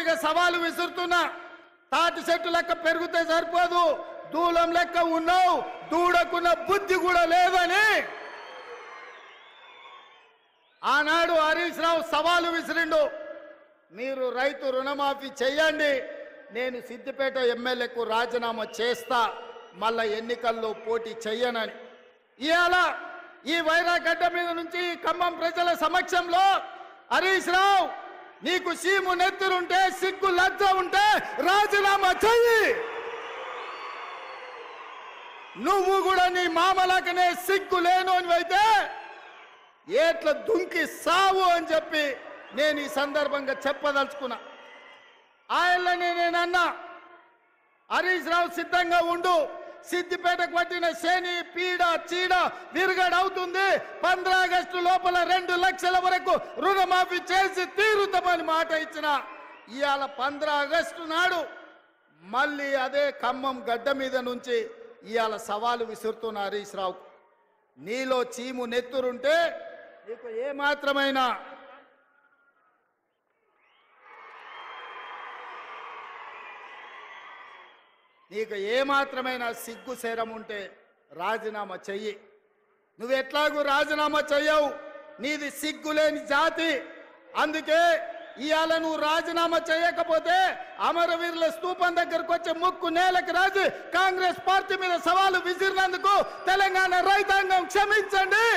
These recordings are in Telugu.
సూటిగా సవాలు విసురుతున్నా. తాటి చెట్టు లెక్క పెరిగితే సరిపోదు, దూలం లెక్క ఉన్నావు, దూడకున్న బుద్ధి కూడా లేదని ఆనాడు హరీష్ రావు సవాలు విసిరిండు. మీరు రైతు రుణమాఫీ చెయ్యండి, నేను సిద్దిపేట ఎమ్మెల్యేకు రాజీనామా చేస్తా, మళ్ళా ఎన్నికల్లో పోటీ చెయ్యనని. ఇవాళ ఈ వైరాగడ్డ మీద నుంచి ఖమ్మం ప్రజల సమక్షంలో హరీష్ రావు, నీకు సీము నెత్తురుంటే, సిగ్గు లజ్జ ఉంటే రాజీనామా చెయ్యి. నువ్వు కూడా నీ మామలకనే సిగ్గు లేనోనివైతే ఏట్ల దుంకి సావు అని చెప్పి నేను ఈ సందర్భంగా చెప్పదలుచుకున్నా. ఆయననే నేనన్నా, హరీష్ రావు సిద్ధంగా ఉండు, సిద్దిపేటకు పట్టిన శని పీడ చీడ విరుగడవుతుంది. 15 ఆగస్టు లోపల 2 లక్షల వరకు రుణమాఫీ చేసి తీరుతామని మాట ఇచ్చిన. ఇవాళ 15 ఆగస్టు నాడు మళ్ళీ అదే ఖమ్మం గడ్డ మీద నుంచి ఇవాళ సవాలు విసురుతున్న హరీష్ రావు, నీలో చీము నెత్తురుంటే నీకు ఏమాత్రమైన సిగ్గు శరం ఉంటే రాజీనామా చెయ్యి. నువ్వు ఎట్లాగూ రాజీనామా చెయ్యవు, నీది సిగ్గులేని జాతి. అందుకే ఇవాళ నువ్వు రాజీనామా చేయకపోతే అమరవీరుల స్తూపం దగ్గరకు వచ్చే ముక్కు నేలకు రాజు కాంగ్రెస్ పార్టీ మీద సవాలు విసిరినందుకు తెలంగాణ రైతాంగం క్షమించండి.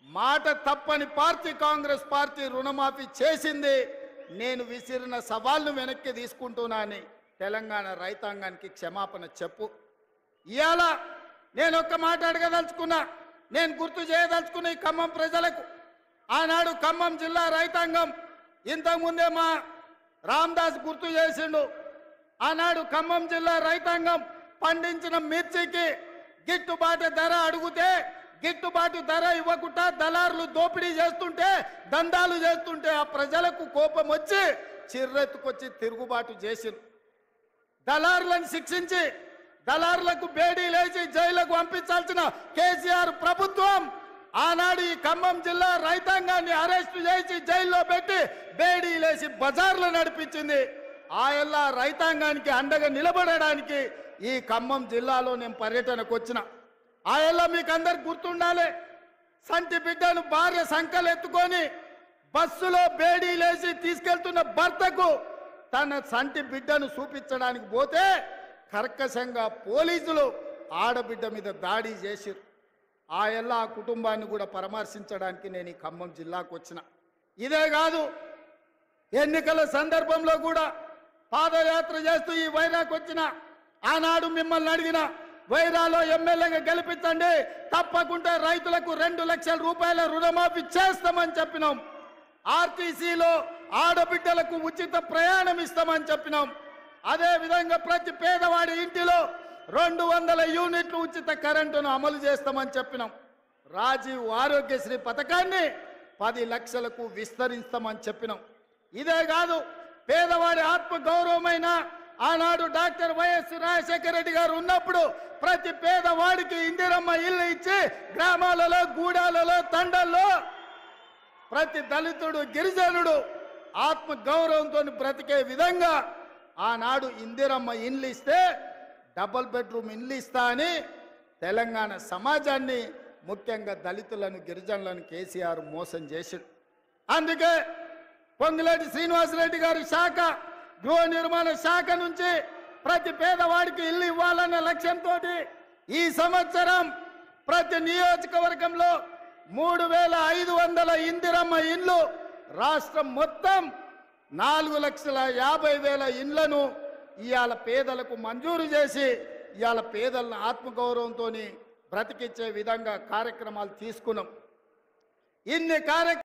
మాట తప్పని పార్టీ కాంగ్రెస్ పార్టీ రుణమాఫీ చేసింది. నేను విసిరిన సవాల్ను వెనక్కి తీసుకుంటున్నానని తెలంగాణ రైతాంగానికి క్షమాపణ చెప్పు. ఇవాళ నేను ఒక్క మాట అడగదలుచుకున్నా, నేను గుర్తు చేయదలుచుకున్న ఈ ఖమ్మం ప్రజలకు, ఆనాడు ఖమ్మం జిల్లా రైతాంగం ఇంతకుముందే మా రామదాస్ గుర్తు చేసిండు. ఆనాడు ఖమ్మం జిల్లా రైతాంగం పండించిన మిర్చికి గిట్టుబాటు ధర అడిగితే గిట్టుబాటు ధర ఇవ్వకుండా దళారులు దోపిడీ చేస్తుంటే, దందాలు చేస్తుంటే ఆ ప్రజలకు కోపం వచ్చి చిర్రెత్తుకొచ్చి తిరుగుబాటు చేసింది. దళారులను శిక్షించి దళారులకు బేడీ లేచి జైలుకు పంపించాల్సిన కేసీఆర్ ప్రభుత్వం ఆనాడు ఈ ఖమ్మం జిల్లా రైతాంగాన్ని అరెస్టు చేసి జైల్లో పెట్టి బేడీ లేచి బజార్లు నడిపించింది. ఆయల్లా రైతాంగానికి అండగా నిలబడడానికి ఈ ఖమ్మం జిల్లాలో నేను పర్యటనకు వచ్చిన. ఆయల్లా మీకు అందరికి గుర్తుండాలి, సంటి బిడ్డను భార్య సంకలు ఎత్తుకొని బస్సులో బేడీ లేచి తీసుకెళ్తున్న భర్తకు తన సంటి బిడ్డను చూపించడానికి పోతే కర్కశంగా పోలీసులు ఆడబిడ్డ మీద దాడి చేసిరు. ఆయల్లా ఆ కుటుంబాన్ని కూడా పరామర్శించడానికి నేను ఈ ఖమ్మం జిల్లాకు వచ్చిన. ఇదే కాదు, ఎన్నికల సందర్భంలో కూడా పాదయాత్ర చేస్తూ ఈ వైరాకు వచ్చిన. ఆనాడు మిమ్మల్ని అడిగిన, వైరాలో ఎమ్మెల్యేగా గెలిపించండి, తప్పకుండా రైతులకు 2 లక్షల రూపాయల రుణమాఫీ చేస్తామని చెప్పినాం. ఆర్టీసీలో ఆడబిడ్డలకు ఉచిత ప్రయాణం ఇస్తామని చెప్పినాం. అదే విధంగా ప్రతి పేదవాడి ఇంటిలో 200 యూనిట్లు ఉచిత కరెంటును అమలు చేస్తామని చెప్పినాం. రాజీవ్ ఆరోగ్యశ్రీ పథకాన్ని 10 లక్షలకు విస్తరిస్తామని చెప్పినాం. ఇదే కాదు, పేదవాడి ఆత్మ గౌరవమైన ఆనాడు డాక్టర్ వైఎస్ రాజశేఖర రెడ్డి గారు ఉన్నప్పుడు ప్రతి పేదవాడికి ఇందిరమ్మ ఇల్లు ఇచ్చి గ్రామాలలో, గూడాలలో, తండల్లో ప్రతి దళితుడు, గిరిజనుడు ఆత్మ గౌరవంతో బ్రతికే విధంగా ఆనాడు ఇందిరమ్మ ఇండ్లు ఇస్తే డబుల్ బెడ్రూమ్ ఇండ్లు ఇస్తా అని తెలంగాణ సమాజాన్ని, ముఖ్యంగా దళితులను, గిరిజనులను కేసీఆర్ మోసం చేశాడు. అందుకే పొంగులేటి శ్రీనివాసరెడ్డి గారి శాఖ, గృహ నిర్మాణ శాఖ నుంచి ప్రతి పేదవాడికి ఇల్లు ఇవ్వాలన్న లక్ష్యంతో ఈ సంవత్సరం ప్రతి నియోజకవర్గంలో 3500 ఇందిరమ్మ ఇండ్లు, రాష్ట్రం మొత్తం 4,50,000 ఇండ్లను ఇవాళ పేదలకు మంజూరు చేసి ఇవాళ పేదలను ఆత్మగౌరవంతో బ్రతికించే విధంగా కార్యక్రమాలు తీసుకున్నాం. ఇన్ని